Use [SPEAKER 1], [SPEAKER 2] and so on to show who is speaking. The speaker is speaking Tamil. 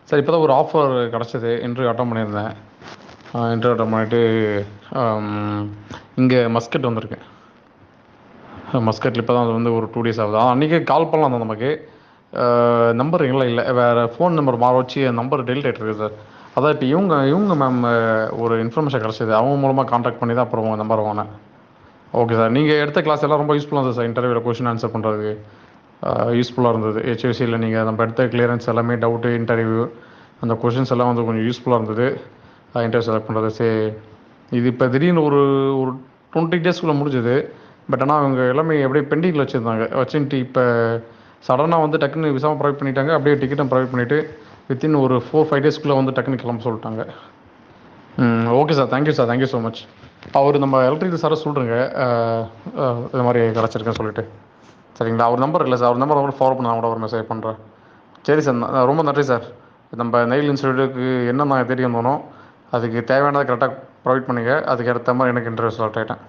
[SPEAKER 1] சார் இப்போ தான் ஒரு ஆஃபர் கிடச்சிது. இன்டர்வியூ அட்டன் பண்ணியிருந்தேன். இன்டர்வியூ அட்டன் பண்ணிவிட்டு இங்கே மஸ்கட் வந்திருக்கேன். மஸ்கட்டில் இப்போ தான் அது வந்து ஒரு 2 டேஸ் ஆகுது. அன்றைக்கி கால் பண்ணலாம் தான் நமக்கு. நம்பர் எங்களாம் இல்லை, வேறு ஃபோன் நம்பர் மாற வச்சு நம்பர் டெலிட் ஆகிட்டு சார். அதான் இப்போ இவங்க மேம் ஒரு இன்ஃபர்மேஷன் கிடச்சிது. அவங்க மூலமாக காண்டாக்ட் பண்ணி தான் அப்புறம் உங்கள் நம்பர் வாங்கினேன். Okay sir. நீங்கள் எடுத்த கிளாஸ் எல்லாம் ரொம்ப யூஸ்ஃபுல்லாக இருந்தது சார். இன்டர்வியூவில் கொஷின் ஆன்சர் பண்ணுறதுக்கு யூஸ்ஃபுல்லாக இருந்தது. HVCயில் நீங்கள் நம்ம எடுத்த கிளியரன்ஸ் எல்லாமே, டவுட்டு, இன்டர்வியூ, அந்த கொஷின்ஸ் எல்லாம் வந்து கொஞ்சம் யூஸ்ஃபுல்லாக இருந்தது. இன்டர்வியூ செலக்ட் பண்ணுறது இது இப்போ திடீர்னு ஒரு ஒரு 20 டேஸ்க்குள்ளே முடிஞ்சுது. பட் ஆனால் அவங்க எல்லாமே அப்படியே பெண்டிங்கில் வச்சுட்டு இப்போ சடனாக வந்து டக்குன்னு விசாவும் ப்ரொவைட் பண்ணிட்டாங்க. அப்படியே டிக்கெட்டும் ப்ரொவைட் பண்ணிவிட்டு வித்தின் ஒரு 4-5 டேஸ்க்குள்ளே வந்து டக்குன்னு கிளம்ப சொல்லிட்டாங்க. Okay sir. Thank you sir. Thank you so much. அவர் நம்ம எலக்ட்ரிக்கல் சாரை சொல்கிறேங்க, இது மாதிரி கிடச்சிருக்குன்னு சொல்லிவிட்டு. சரிங்களா? அவர் நம்பர் இல்லை சார். அவர் நம்பர் கூட ஃபாலோ பண்ண நான் கூட ஒரு மெசேஜ் பண்ணுறேன். சரி சார். ரொம்ப நன்றி சார். நம்ம நெயில் இன்ஸ்டியூட்டுக்கு என்ன நான் தேடி வந்தோனோ அதுக்கு தேவையானதை கரெக்டாக ப்ரொவைட் பண்ணுங்கள். அதுக்கு ஏற்ற மாதிரி எனக்கு இன்டர்வியூ செலக்ட் ஆகிட்டேன்.